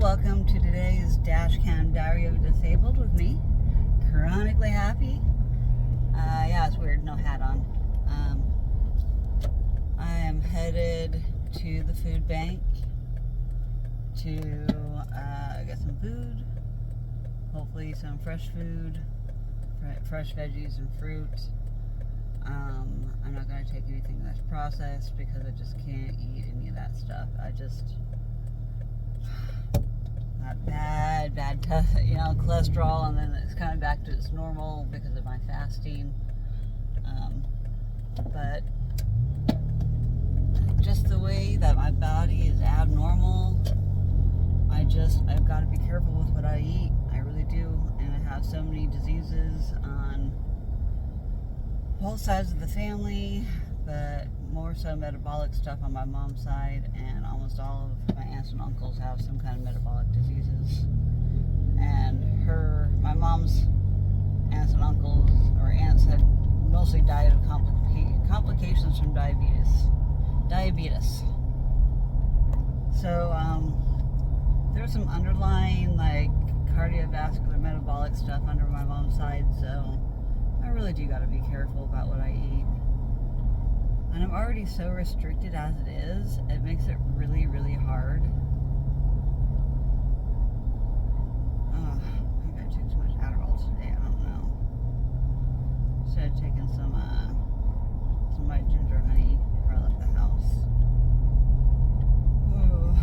welcome to today's Dashcam Diary of a Disabled with me, chronically happy. Yeah, it's weird, no hat on. I am headed to the food bank to get some food, hopefully some fresh food, fresh veggies and fruit. I'm not going to take anything that's processed because I just can't eat any of that stuff. Bad cholesterol, and then it's kind of back to its normal because of my fasting. But just the way that my body is abnormal, I've got to be careful with what I eat. I really do. And I have so many diseases on both sides of the family, but more so metabolic stuff on my mom's side, and almost all of my aunts and uncles have some kind of metabolic diseases. And my mom's aunts and uncles, or aunts, had mostly died of complications from diabetes. So there's some underlying cardiovascular metabolic stuff under my mom's side, so I really do got to be careful about what I eat. And I'm already so restricted as it is, it makes it really, really hard. Maybe I took too much Adderall today, I don't know. Should have taken some of my ginger honey before I left the house. Ooh.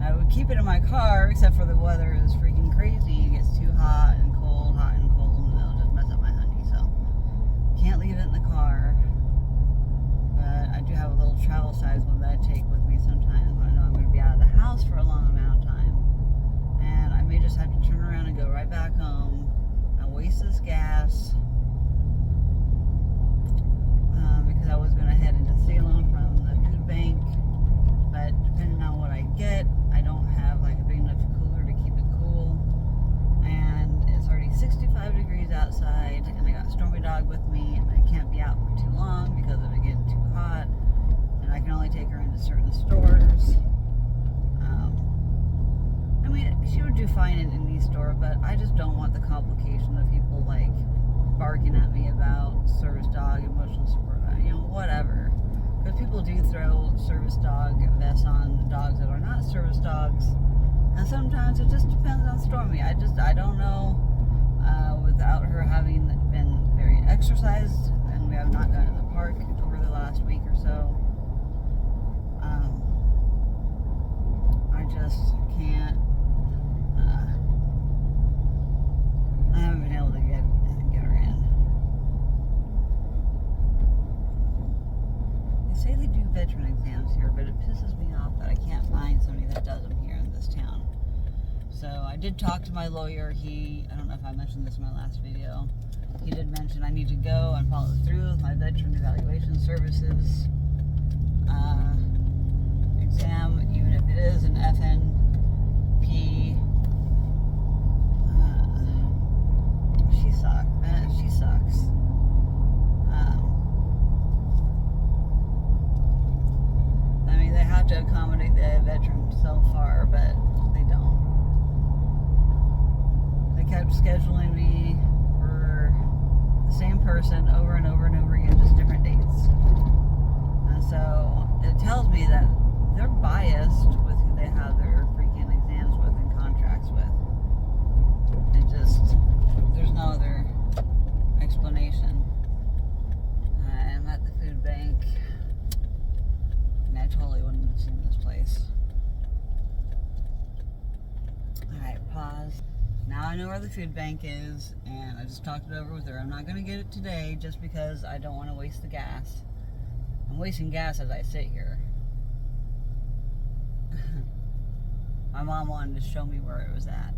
I would keep it in my car, except for the weather is freaking crazy. It gets too hot and cold, and it'll just mess up my honey, so can't leave it in the car. But I do have a little travel size one that I take with me sometimes when I know I'm going to be out of the house for a long amount of time. And I may just have to turn around and go right back home and waste this gas. Because I was going to head into Salem from the food bank. But depending on what I get, I don't have a big enough cooler to keep it cool. And it's already 65 degrees outside, and I got Stormy Dog with me, and I can't be out for too long because of it getting too hot, and I can only take her into certain stores. She would do fine in any store, but I just don't want the complication of people barking at me about service dog, emotional support, whatever. Because people do throw service dog vests on dogs that are not service dogs, and sometimes it just depends on Stormy. I don't know. Without her having been very exercised, and we have not gone to the park over the last week or so, I just can't. I haven't been able to get her in. They say they do veteran exams here, but it pisses me off that I can't find somebody that does them here in this town. So I did talk to my lawyer. I don't know if I mentioned this in my last video. He did mention I need to go and follow through with my veteran evaluation services exam, even if it is an FNP. She sucks. They have to accommodate the veterans so far, but they don't. They kept scheduling me for the same person over and over and over again, just different dates. And so it tells me that they're biased with who they have their freaking exams with and contracts with. There's no other explanation. I'm at the food bank, and I totally wouldn't have seen this place. Alright, pause. Now I know where the food bank is, and I just talked it over with her. I'm not going to get it today just because I don't want to waste the gas. I'm wasting gas as I sit here. My mom wanted to show me where it was at.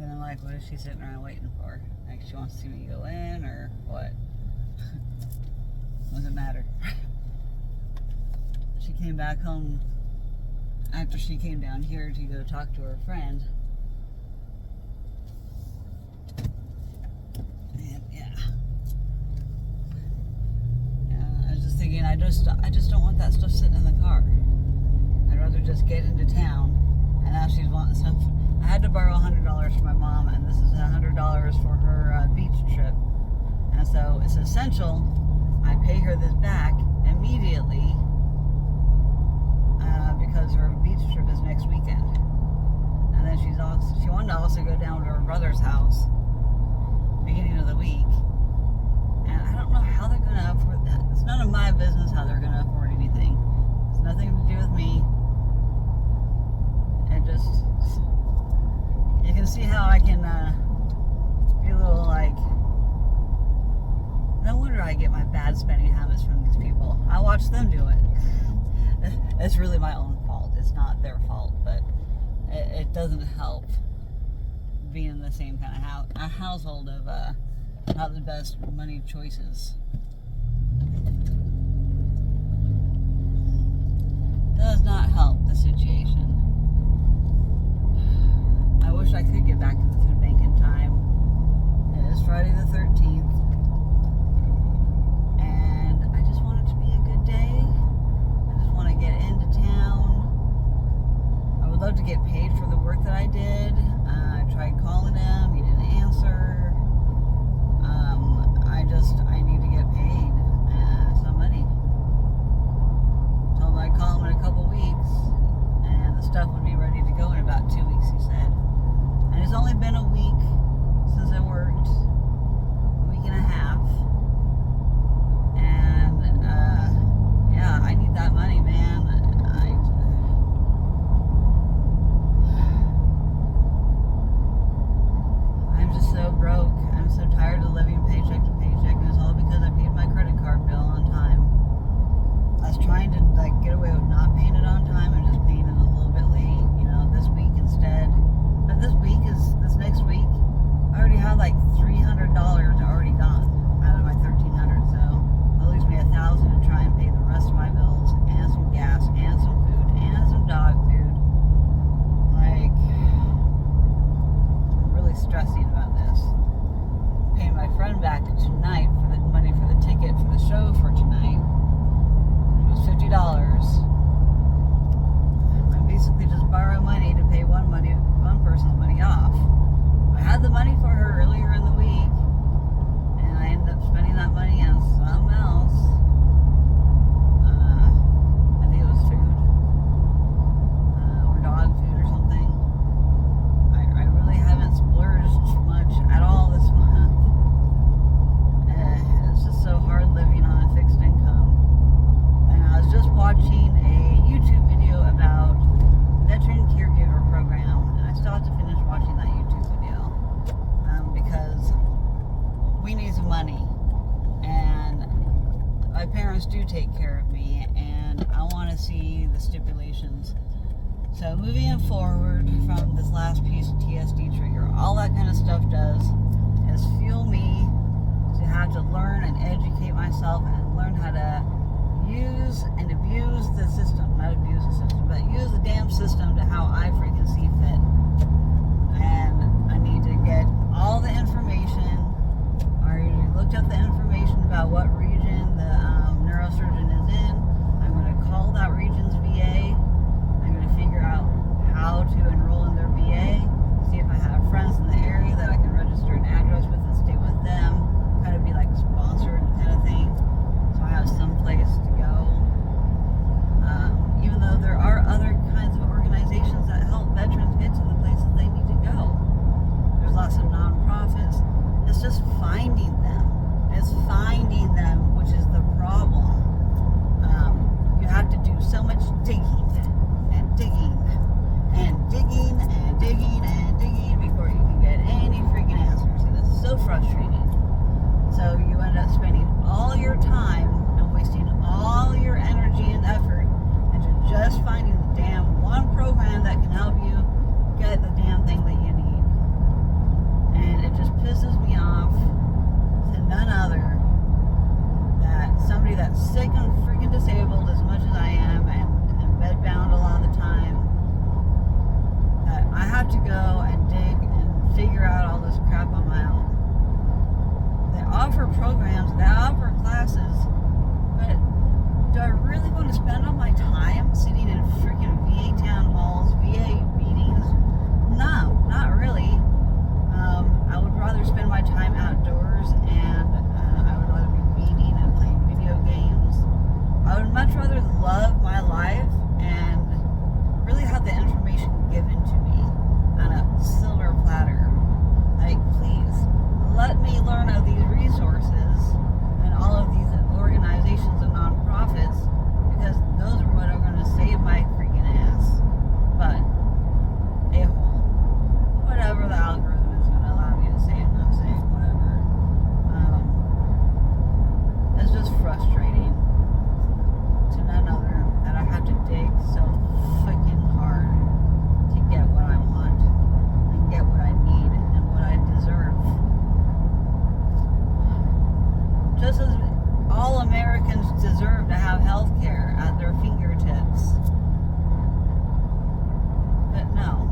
And I'm like, what is she sitting around waiting for? She wants to see me go in, or what? Doesn't matter. She came back home after she came down here to go talk to her friend. And yeah. I was just thinking I just don't want that stuff sitting in the car. I'd rather just get into town. And now she's wanting some. I had to borrow $100 from my mom, and this is $100 for her beach trip. And so it's essential I pay her this back immediately because her beach trip is next weekend. And then she wanted to also go down to her brother's house beginning of the week. And I don't know how they're going to afford that. It's none of my business how they're going to afford anything. It's nothing to do with me. It just, you can see how I can be a little like, no wonder I get my bad spending habits from these people. I watch them do it. It's really my own fault. It's not their fault, but it doesn't help being in the same kind of a household of not the best money choices. Does not help the situation. I wish I could get back to the food bank in time. It is Friday the 13th. And I just want it to be a good day. I just want to get into town. I would love to get paid for the work that I did. I tried calling him. He didn't answer. I need to get paid some money. Told him I'd call him in a couple weeks. And the stuff would be ready to go in about 2 weeks, he said. And it's only been a week since I worked, a week and a half. And, yeah, I need that money, man. I'm just so broke. I'm so tired of living paycheck to paycheck, and it's all because I paid my credit card bill on time. I was trying to, get away with not paying it on time and just paying it a little bit late, this week instead. But this next week, I already have $300 already gone out of my $1,300. So that leaves me $1,000 to try and pay the rest of my bills and some gas and some food and some dog food. I'm really stressing about this. Paying my friend back tonight for the money for the ticket for the show for tonight. It was $50. I basically just borrow money to pay one person's money off. I had the money for her earlier in the week, and I ended up spending that money on something else. I think it was food, or dog food or something. I really haven't splurged much at all this month. It's just so hard living on a fixed income. And I was just watching a YouTube video about veteran caregiver program, and I still have to finish watching that YouTube video because we need some money, and my parents do take care of me, and I want to see the stipulations. So moving forward from this last PTSD trigger, all that kind of stuff does is fuel me to have to learn and educate myself and learn how to use and abuse the system. Not abuse the system, but use the damn system to how I freaking see fit. And I need to get all the information. I already looked up the information about what region the neurosurgeon is in. I'm going to call that region's VA. I'm going to figure out how to enroll in their VA. See if I have friends in the area that I can register an address with and stay with them. Kind of be like a sponsored kind of thing. So I have some place to go. Even though there are other kinds of organizations that help veterans get to the places they need to go. There's lots of nonprofits. It's just finding them. It's finding them, which is the problem. You have to do so much digging and digging and digging and digging and digging before you can get any freaking answers. And it's so frustrating. So you end up spending all your time and wasting all your energy and effort into just finding the damn one program that can help you get the damn thing that you need. And it just pisses me off to none other that somebody that's sick and freaking disabled as much as I am and bedbound a lot of the time, that I have to go and dig and figure out all this crap on my own. They offer programs, they offer classes, but frustrating to none other that I have to dig so freaking hard to get what I want and get what I need and what I deserve. Just as all Americans deserve to have health care at their fingertips. But no.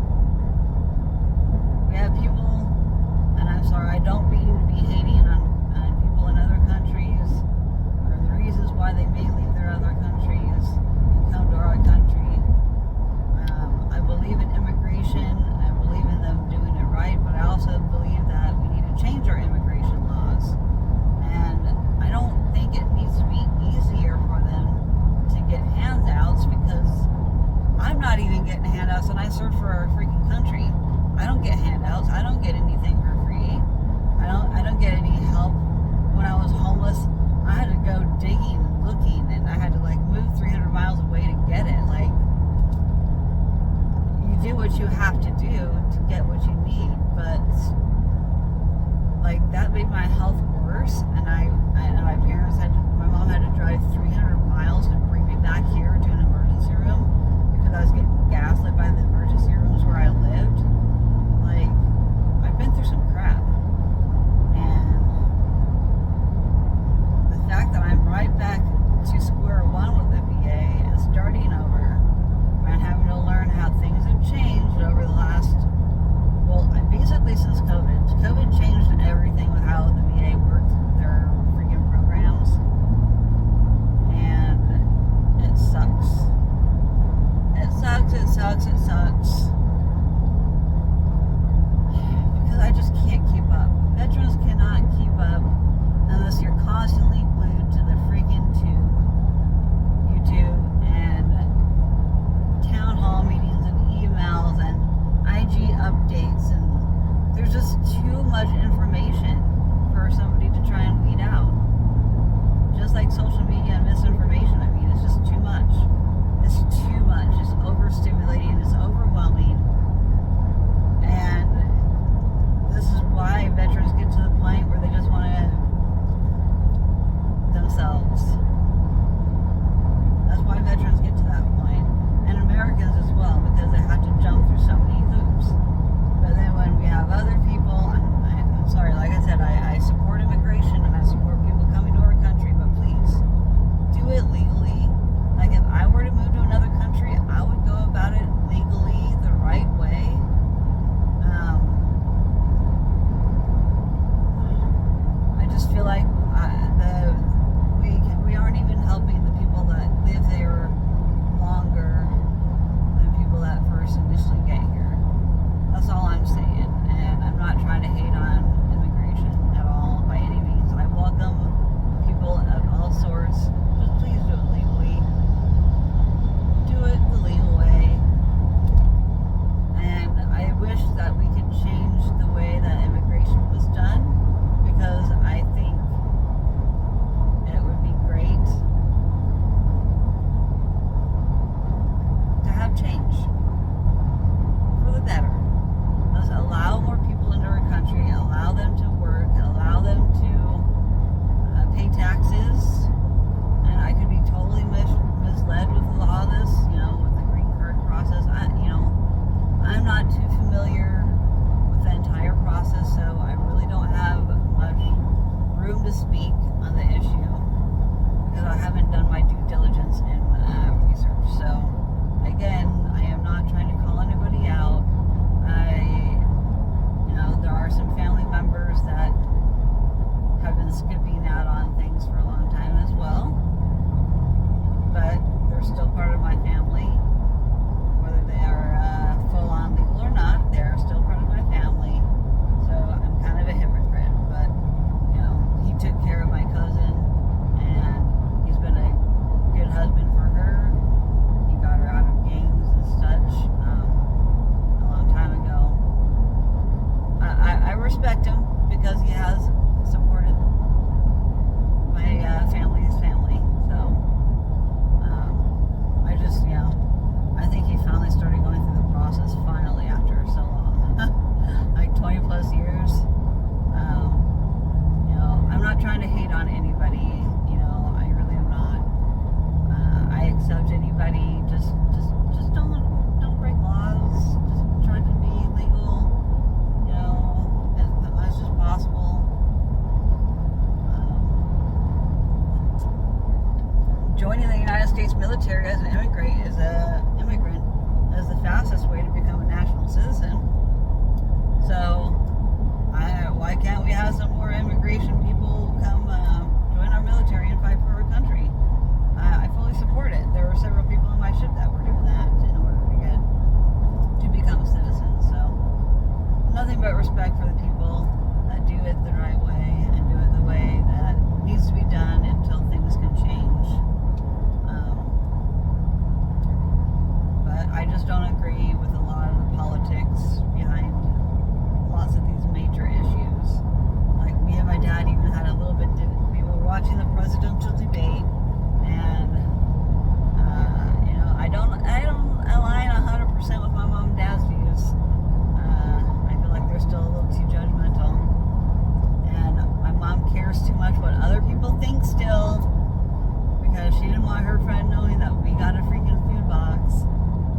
We have people, and I'm sorry, I don't mean to be hating on people in other countries or the reasons why they may leave their other countries and come to our country. I believe in immigration, and I believe in them doing it right, but I also believe that we need to change our immigration laws. And I don't think it needs to be easier for them to get handouts, because I'm not even getting handouts, and I serve for our freaking country. I don't get handouts. I don't get anything for free. I don't get any help. When I was homeless, I had to go digging, looking, and I had to like move 300 miles away to get it. Like, you do what you have to do to get what you need, but like that made my health worse, and my parents my mom had to drive 300 miles to bring me back here to an emergency room because I was getting gaslit by the emergency rooms where I lived. Like, I've been through some crap, and the fact that I'm right back to square one with the VA and starting over and having to learn how things have changed over the last, well, basically since COVID. COVID changed everything with how the VA worked their freaking programs, and it sucks. It sucks, it sucks, it sucks. Because I just can't keep up. Veterans cannot keep up unless you're constantly glued to the freaking YouTube, and town hall meetings and emails and IG updates, and there's just too much information for somebody to try and weed out. Just like social media and misinformation, I mean, it's just too much. It's too much. It's overstimulating. It's overwhelming. And this is why veterans get to the point where they just want to themselves. That's why veterans get to that point. And Americans as well, because they have to jump through so many hoops. But then when we have other people, I'm sorry, like I said, I support immigration and I support people coming to our country, but please, do it legally. Like, if I were to move to another country, I would go about it legally, the right way. I just feel like we aren't even helping the people that live there longer than people that first initially get here. That's all I'm saying, and I'm not trying to hate on immigration at all by any means. I welcome people of all sorts. Just please do it legally. Do it the legal way. And I wish that we could change the way that immigration was done, because I think it would be great to have change for the better. Let's allow more people into our country, allow them to work, allow them to pay taxes. And I could be totally misled with a lot of this, with the green card process. I'm not too familiar with the entire process, so I really don't have much room to speak on the issue because I haven't done my due diligence in research. So again, I am not trying to call anybody out. There are some family members that have been skipping out on things for a long time as well, but they're still part of my family, whether they are full-on legal or not. They're still part of my family, so I'm kind of a hypocrite. But he took care of my cousin joining the United States military as an immigrant is the fastest way to become a national citizen. So why can't we have some more immigration people come join our military and fight for our country? I fully support it. There were several people on my ship that were doing that in order to become citizens. So nothing but respect for the people that do it the right way and do it the way that needs to be done until things can change. But I just don't agree with a lot of the politics behind lots of these major issues. Like me and my dad even had a little bit. We were watching the presidential debate, and I don't align 100% with my mom and dad's views. I feel like they're still a little too judgmental, and my mom cares too much what other people think still, because she didn't want her friend knowing that we got a freaking food box.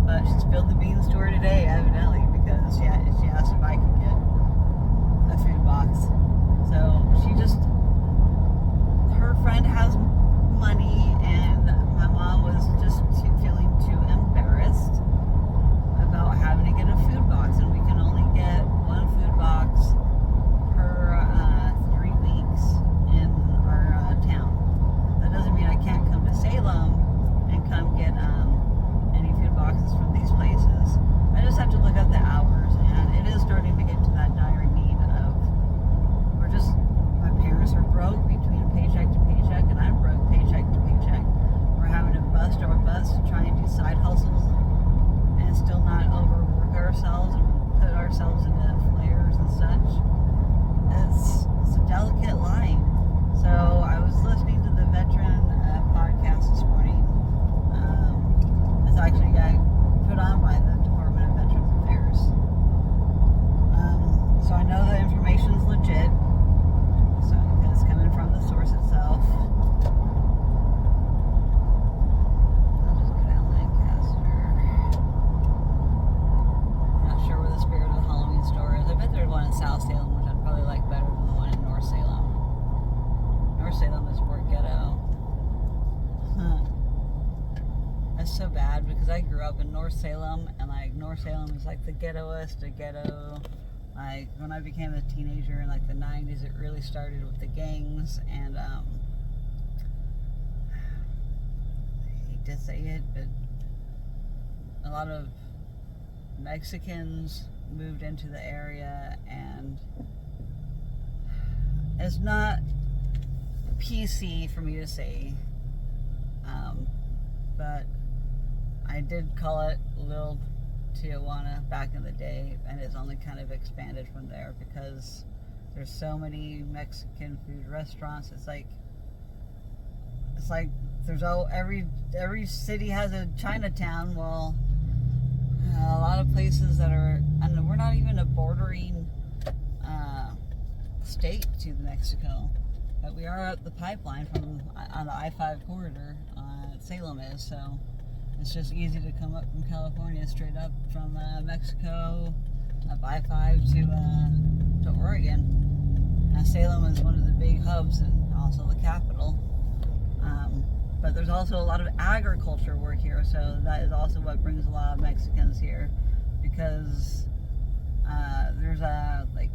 But she spilled the beans to her today, evidently, because she asked if I could get a food box. So her friend has money, and my mom was just feeling too embarrassed about having to get a food box, and we can only get one food box per 3 weeks in our town. That doesn't mean I can't come to Salem and come get any food boxes from these places. I just have to look at the hours, and it is starting to get to that dire need of my parents are broke between paycheck to paycheck, and I'm broke paycheck to paycheck. We're having to bust our butts to try and do side hustles and still not overwork ourselves and put ourselves into flares and such. It's a delicate line. So I was listening to the veteran podcast this morning. It's actually put on by the Department of Veterans Affairs. So I know the information's legit. So it's coming from the source itself. I'll just go down Lancaster. I'm not sure where the Spirit of the Halloween store is. I bet there's one in South Salem, which I'd probably like better than the one in North Salem. North Salem is more ghetto. That's so bad, because I grew up in North Salem, and like North Salem is like the ghettoest of ghetto. Like when I became a teenager in like the 90s, it really started with the gangs, and I hate to say it, but a lot of Mexicans moved into the area, and it's not PC for me to say, but I did call it Little Tijuana back in the day, and it's only kind of expanded from there because there's so many Mexican food restaurants. It's like there's every city has a Chinatown. Well, a lot of places that are, and we're not even a bordering state to Mexico, but we are at the pipeline on the I-5 corridor. Salem is, so it's just easy to come up from California straight up from Mexico up I-5 to Oregon. Salem is one of the big hubs and also the capital. But there's also a lot of agriculture work here, so that is also what brings a lot of Mexicans here, because there's like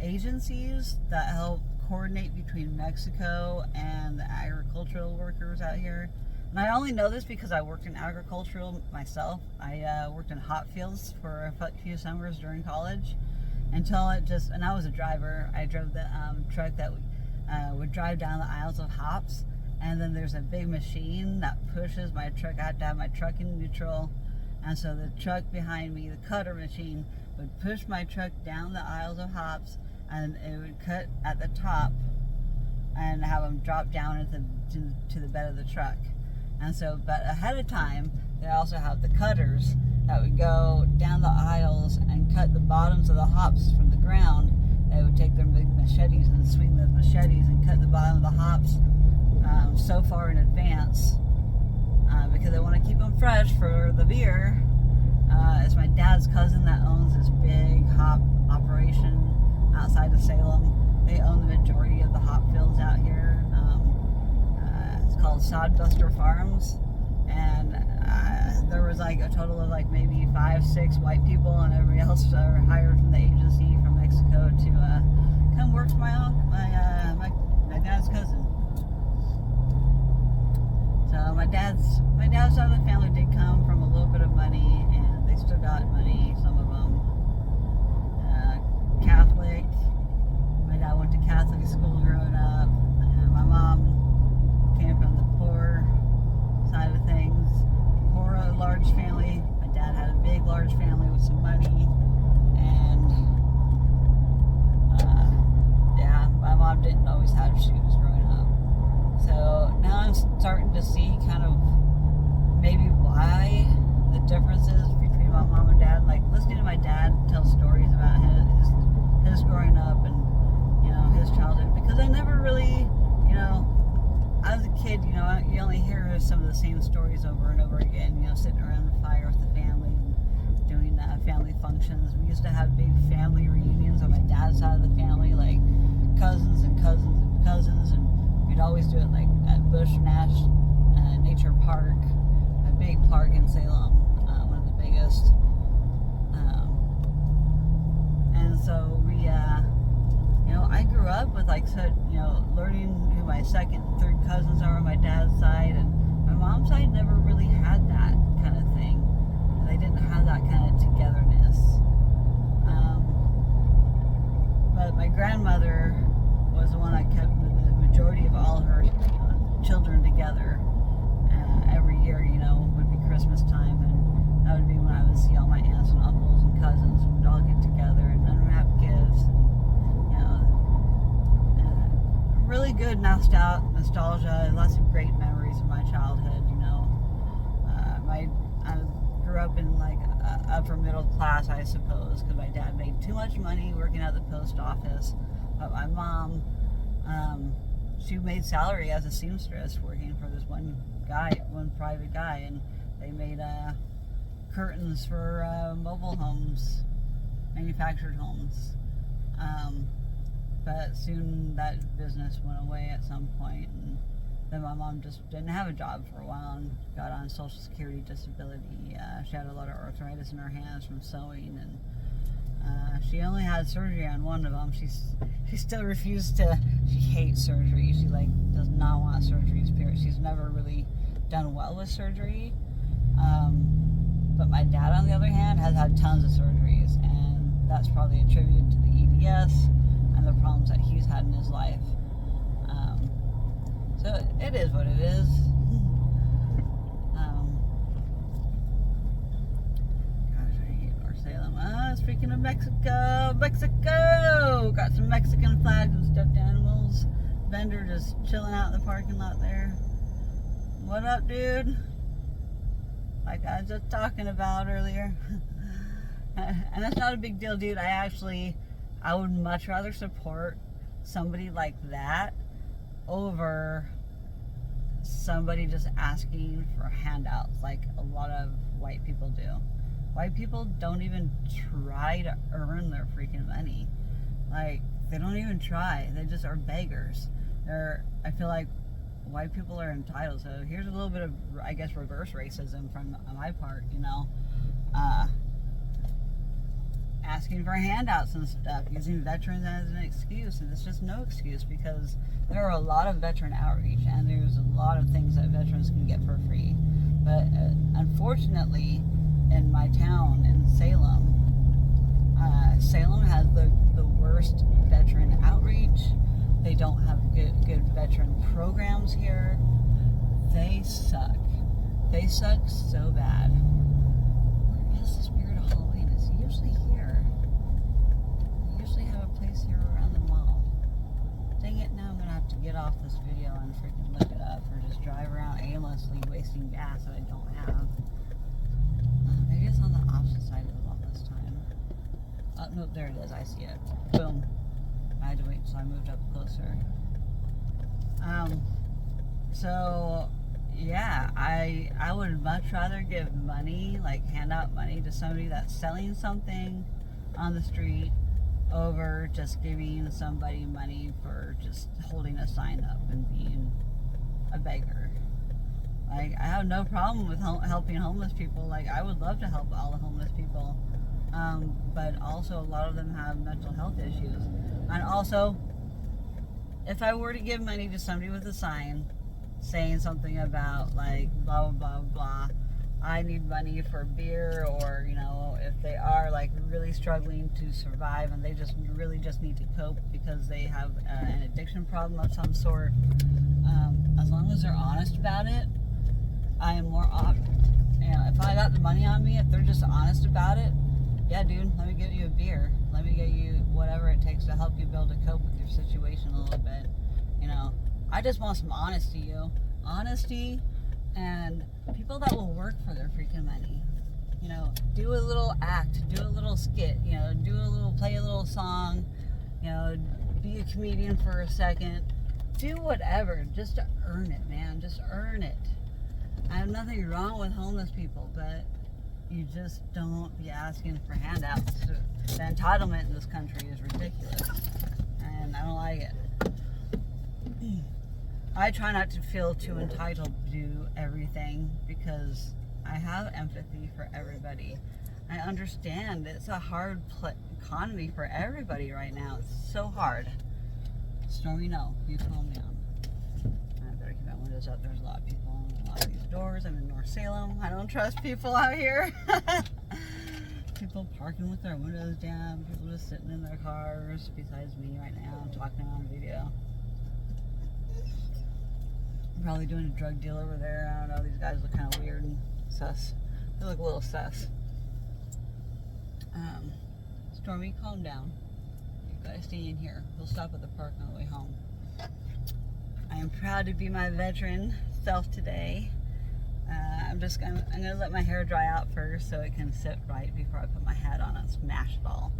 agencies that help coordinate between Mexico and the agricultural workers out here. And I only know this because I worked in agricultural myself. I worked in hop fields for a few summers during college, until and I was a driver. I drove the truck that would drive down the aisles of hops, and then there's a big machine that pushes my truck. I had to have my truck in neutral, and so the truck behind me, the cutter machine, would push my truck down the aisles of hops, and it would cut at the top and have them drop down to the bed of the truck. And so, but ahead of time, they also have the cutters that would go down the aisles and cut the bottoms of the hops from the ground. They would take their big machetes and swing those machetes and cut the bottom of the hops so far in advance because they want to keep them fresh for the beer. It's my dad's cousin that owns this big hop operation outside of Salem. They own the majority of the hop fields out here. It's called called Sodbuster Farms, and there was like a total of like maybe 5-6 white people, and everybody else are hired from the agency from Mexico to come work for my dad's cousin. So my dad's side of the family did come from a little bit of money, and they still got money, some of them. Catholic. My dad went to Catholic school growing up. My mom came from the poor side of things. Poor, large family. My dad had a big, large family with some money. And yeah, my mom didn't always have shoes growing up. So now I'm starting to see kind of maybe why the differences between my mom and dad. Like listening to my dad tell stories about his growing up and, you know, his childhood, because I never really, you know, as a kid, you know, you only hear some of the same stories over and over again, you know, sitting around the fire with the family and doing family functions. We used to have big family reunions on my dad's side of the family, like cousins and cousins and cousins, and we'd always do it like at Bush Nature Park, a big park in Salem, one of the biggest. And so we, you know, I grew up with like, you know, learning who my second and third cousins are on my dad's side, and my mom's side never really had that kind of thing. They didn't have that kind of togetherness. But my grandmother was the one that kept the majority of all her children together. Every year, you know, would be Christmas time, and that would be when I would see all my aunts and uncles and cousins. We'd all get together, and then we'd have gifts. And, you know, really good nostalgia, lots of great memories of my childhood. You know, I grew up in like upper middle class, I suppose, because my dad made too much money working at the post office. But my mom, she made salary as a seamstress working for this one private guy, and they made curtains for mobile homes, manufactured homes. But soon that business went away at some point, and then my mom just didn't have a job for a while and got on Social Security disability. She had a lot of arthritis in her hands from sewing, and she only had surgery on one of them. She still refused to. She hates surgery. She like does not want surgeries. Period. She's never really done well with surgery. But my dad, on the other hand, has had tons of surgeries, and that's probably attributed to the EDS and the problems that he's had in his life. So it is what it is. Speaking of Mexico, got some Mexican flags and stuffed animals. Vendor just chilling out in the parking lot there. What up, dude? Like I was just talking about earlier. And that's not a big deal, dude. I would much rather support somebody like that over somebody just asking for handouts like a lot of white people do. White people don't even try to earn their freaking money. Like, they don't even try. They just are beggars. I feel like white people are entitled. So here's a little bit of, I guess, reverse racism from my part, you know. Asking for handouts and stuff, using veterans as an excuse. And it's just no excuse, because there are a lot of veteran outreach, and there's a lot of things that veterans can get for free. But unfortunately, in my town in Salem, Salem has the worst veteran outreach. They don't have good veteran programs here. They suck. They suck so bad. Where is the Spirit of Halloween? It's usually here. They usually have a place here around the mall. Dang it, now I'm gonna have to get off this video and freaking look it up, or just drive around aimlessly wasting gas that I don't have. Maybe it's on the opposite side of the wall this time. Oh, no, there it is. I see it. Boom. I had to wait until I moved up closer. So, yeah, I would much rather give money, like hand out money to somebody that's selling something on the street over just giving somebody money for just holding a sign up and being a beggar. Like, I have no problem with helping homeless people. Like, I would love to help all the homeless people. But also, a lot of them have mental health issues. And also, if I were to give money to somebody with a sign saying something about, like, blah, blah, blah, blah, I need money for beer, or, you know, if they are, like, really struggling to survive and they really just need to cope because they have an addiction problem of some sort, as long as they're honest about it, I am more you know, if I got the money on me, if they're just honest about it, yeah, dude, let me get you a beer. Let me get you whatever it takes to help you be able to cope with your situation a little bit. You know, I just want some honesty, honesty, and people that will work for their freaking money. You know, do a little act, do a little skit, you know, play a little song, you know, be a comedian for a second. Do whatever, just to earn it, man. Just earn it. I have nothing wrong with homeless people, but you just don't be asking for handouts. The entitlement in this country is ridiculous, and I don't like it. I try not to feel too entitled to do everything because I have empathy for everybody. I understand it's a hard economy for everybody right now. It's so hard. Stormy, no, you calm down. I better keep my windows up. There's a lot of people on a lot of these doors. I'm in North Salem. I don't trust people out here. People parking with their windows down. People just sitting in their cars. Besides me right now, I'm talking on video. I'm probably doing a drug deal over there. I don't know. These guys look kind of weird and sus. They look a little sus. Stormy, calm down. You guys stay in here. We'll stop at the park on the way home. I am proud to be my veteran self today. I'm gonna let my hair dry out first so it can sit right before I put my hat on and smash it all.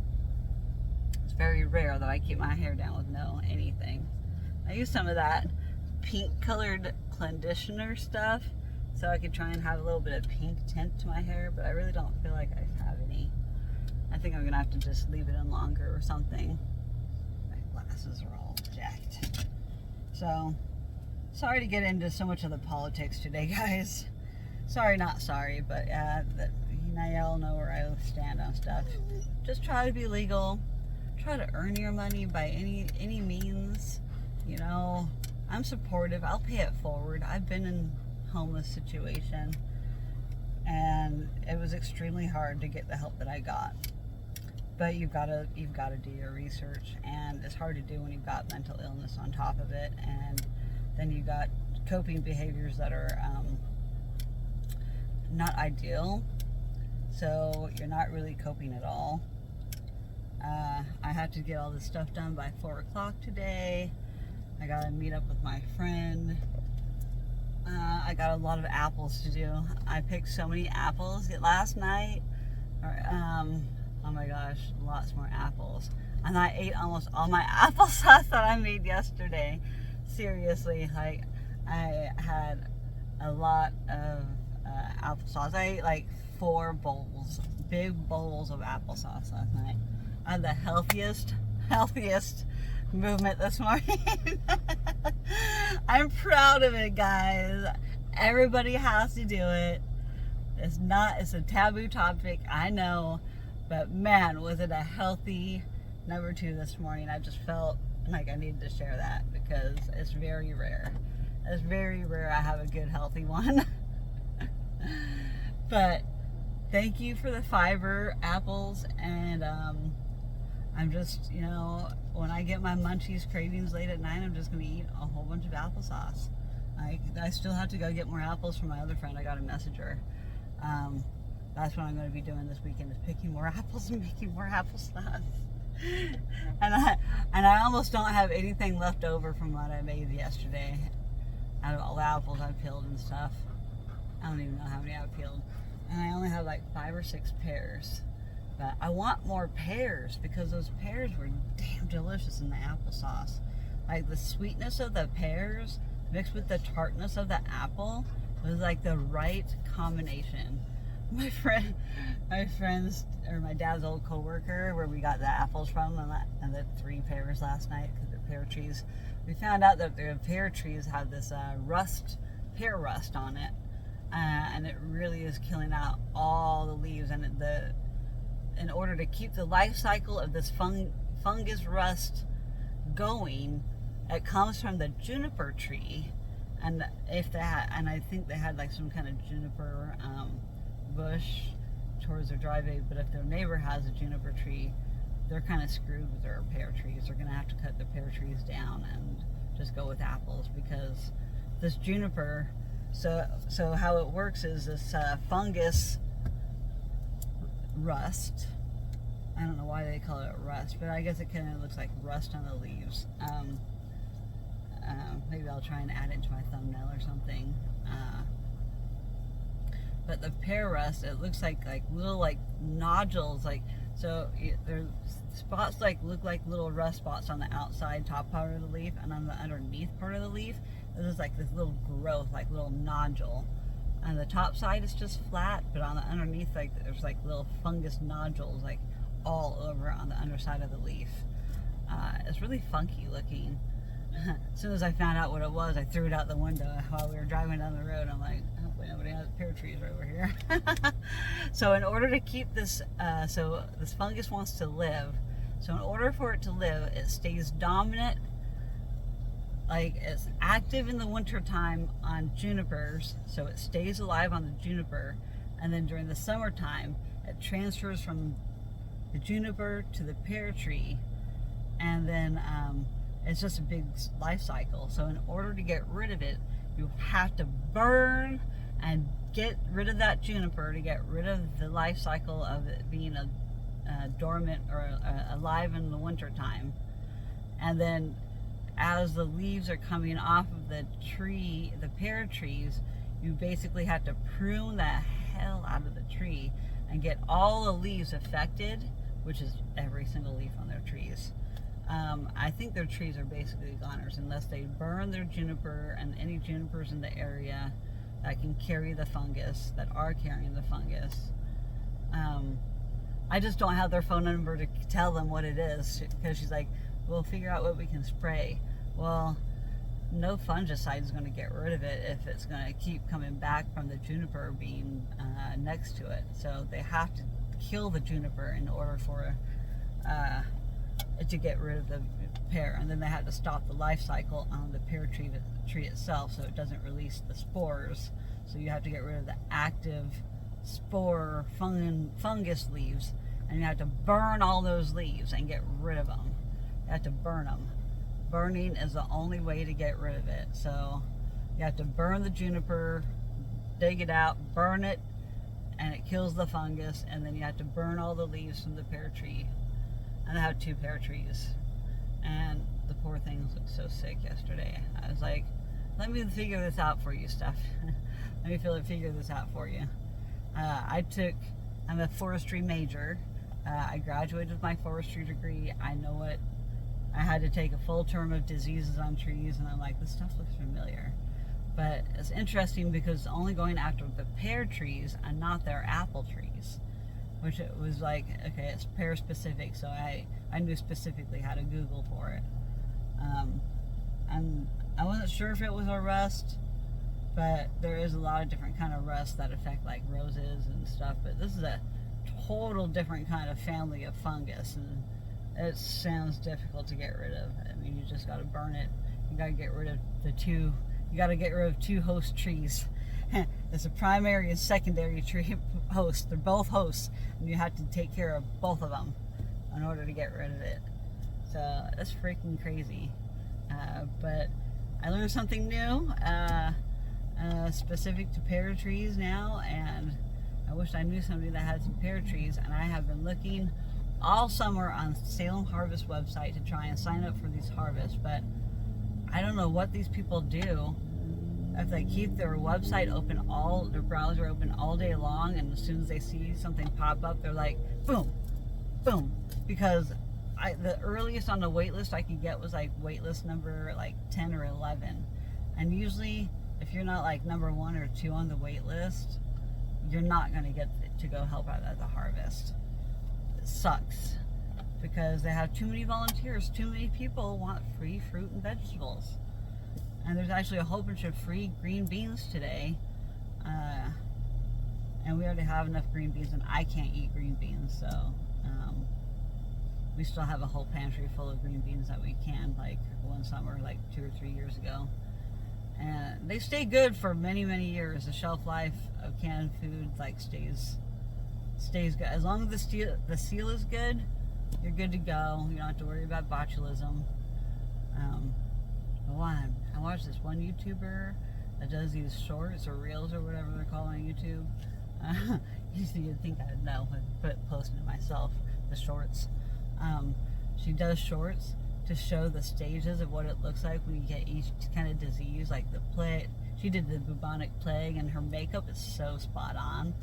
It's very rare that I keep my hair down with no anything. I use some of that pink colored conditioner stuff so I could try and have a little bit of pink tint to my hair, but I really don't feel like I have any. I think I'm gonna have to just leave it in longer or something. My glasses are all jacked. So, sorry to get into so much of the politics today, guys. Sorry, not sorry, but now y'all know where I stand on stuff. Just try to be legal. Try to earn your money by any means. You know, I'm supportive. I'll pay it forward. I've been in a homeless situation, and it was extremely hard to get the help that I got. But you've got to do your research, and it's hard to do when you've got mental illness on top of it, and then you got coping behaviors that are not ideal. So you're not really coping at all. I have to get all this stuff done by 4 o'clock today. I gotta meet up with my friend. I got a lot of apples to do. I picked so many apples last night. Oh my gosh, lots more apples. And I ate almost all my applesauce that I made yesterday. Seriously, like, I had a lot of applesauce. I ate like 4 bowls, big bowls of applesauce last night. I had the healthiest movement this morning. I'm proud of it, guys. Everybody has to do it. It's a taboo topic, I know, but man, was it a healthy number 2 this morning. I just felt like I needed to share that because it's very rare. It's very rare I have a good healthy one. But thank you for the fiber apples, and I'm just, you know, when I get my munchies cravings late at night, I'm just going to eat a whole bunch of applesauce. I still have to go get more apples from my other friend. I got a message her. That's what I'm going to be doing this weekend, is picking more apples and making more applesauce. And I almost don't have anything left over from what I made yesterday out of all the apples I peeled and stuff. I don't even know how many I peeled. And I only have like 5 or 6 pears. But I want more pears because those pears were damn delicious in the applesauce. Like the sweetness of the pears mixed with the tartness of the apple was like the right combination. my friend's, or my dad's old coworker, where we got the apples from, and the 3 pears last night, because they're pear trees. We found out that the pear trees have this pear rust on it, and it really is killing out all the leaves. And in order to keep the life cycle of this fungus rust going, it comes from the juniper tree. And I think they had like some kind of juniper bush towards their driveway, but if their neighbor has a juniper tree, they're kind of screwed with their pear trees. They're going to have to cut the pear trees down and just go with apples, because this juniper, so how it works is this fungus rust. I don't know why they call it rust, but I guess it kind of looks like rust on the leaves. Maybe I'll try and add it to my thumbnail or something. But the pear rust, it looks like little nodules, there's spots look like little rust spots on the outside top part of the leaf, and on the underneath part of the leaf there's like this little growth, like little nodule. On the top side it's just flat, but on the underneath there's like little fungus nodules all over on the underside of the leaf. It's really funky looking. As soon as I found out what it was, I threw it out the window while we were driving down the road. I'm like, hopefully nobody has pear trees right over here. So in order to keep this, so this fungus wants to live. So in order for it to live, it stays dominant, it's active in the winter time on junipers, so it stays alive on the juniper, and then during the summertime, it transfers from the juniper to the pear tree, and then it's just a big life cycle. So in order to get rid of it, you have to burn and get rid of that juniper to get rid of the life cycle of it being dormant or alive in the winter time. And then as the leaves are coming off of the tree, the pear trees, you basically have to prune the hell out of the tree and get all the leaves affected, which is every single leaf on their trees. I think their trees are basically goners unless they burn their juniper and any junipers in the area that can carry the fungus, that are carrying the fungus. I just don't have their phone number to tell them what it is, because she's like, we'll figure out what we can spray. Well, no fungicide is going to get rid of it if it's going to keep coming back from the juniper being next to it. So they have to kill the juniper in order for to get rid of the pear, and then they have to stop the life cycle on the pear tree itself, so it doesn't release the spores. So you have to get rid of the active spore fungus leaves, and you have to burn all those leaves and get rid of them. You have to burn them. Burning is the only way to get rid of it. So you have to burn the juniper, dig it out, burn it, and it kills the fungus, and then you have to burn all the leaves from the pear tree. And I have 2 pear trees, and the poor things looked so sick yesterday. I was like, let me figure this out for you, Steph. Let me figure this out for you. I'm a forestry major. I graduated with my forestry degree. I know it. I had to take a full term of diseases on trees, and I'm like, this stuff looks familiar. But it's interesting because it's only going after the pear trees and not their apple trees. Which it was like, okay, it's pear specific, so I knew specifically how to Google for it. And I wasn't sure if it was a rust, but there is a lot of different kind of rust that affect like roses and stuff, but this is a total different kind of family of fungus, and it sounds difficult to get rid of. I mean, you just got to burn it. You got to get rid of you got to get rid of 2 host trees. It's a primary and secondary tree host. They're both hosts, and you have to take care of both of them in order to get rid of it. So that's freaking crazy. But I learned something new specific to pear trees now, and I wish I knew somebody that had some pear trees. And I have been looking all summer on Salem Harvest website to try and sign up for these harvests, but I don't know what these people do. If they keep their website open, their browser open all day long, and as soon as they see something pop up, they're like, boom, boom. Because the earliest on the wait list I could get was like wait list number 10 or 11. And usually, if you're not like number 1 or 2 on the wait list, you're not going to get to go help out at the harvest. It sucks because they have too many volunteers. Too many people want free fruit and vegetables. And there's actually a whole bunch of free green beans today. And we already have enough green beans, and I can't eat green beans, so we still have a whole pantry full of green beans that we canned like one summer, like 2 or 3 years ago. And they stay good for many, many years. The shelf life of canned food like stays good. As long as the seal is good, you're good to go. You don't have to worry about botulism. I watched this one YouTuber that does these shorts or reels or whatever they're called on YouTube. You'd think I'd know, but posting it myself, the shorts. She does shorts to show the stages of what it looks like when you get each kind of disease, like the plague. She did the bubonic plague, and her makeup is so spot on.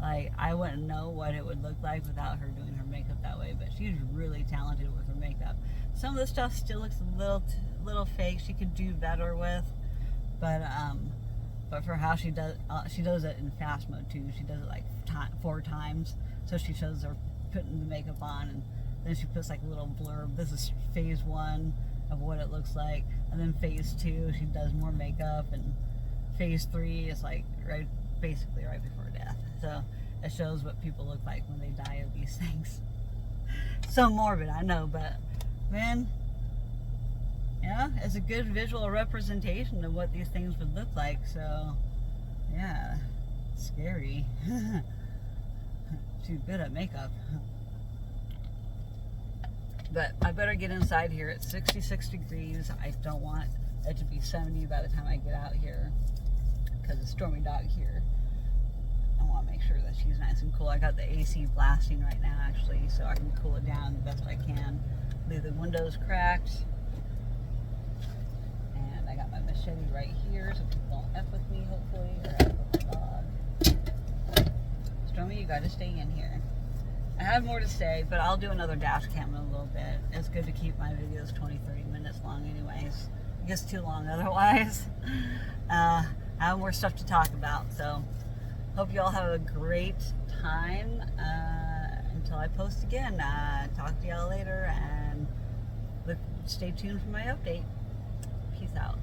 Like, I wouldn't know what it would look like without her doing her makeup that way, but she's really talented with her makeup. Some of the stuff still looks a little fake. She could do better with, but for how she does it in fast mode too. She does it like 4 times. So she shows her putting the makeup on, and then she puts like a little blurb. This is phase 1 of what it looks like, and then phase 2 she does more makeup, and phase 3 is like basically right before death. So it shows what people look like when they die of these things. So morbid, I know, but man, yeah, it's a good visual representation of what these things would look like. So yeah, scary. She's good at makeup. But I better get inside here. It's 66 degrees. I don't want it to be 70 by the time I get out here because it's stormy dog here. I want to make sure that she's nice and cool. I got the AC blasting right now, actually, so I can cool it down the best I can. Leave the windows cracked. And I got my machete right here so people don't F with me, hopefully, or F with my dog. Stormy, you got to stay in here. I have more to say, but I'll do another dash cam in a little bit. It's good to keep my videos 20-30 minutes long anyways. It gets too long otherwise. I have more stuff to talk about, so hope you all have a great time until I post again. Talk to y'all later, and stay tuned for my update. Peace out.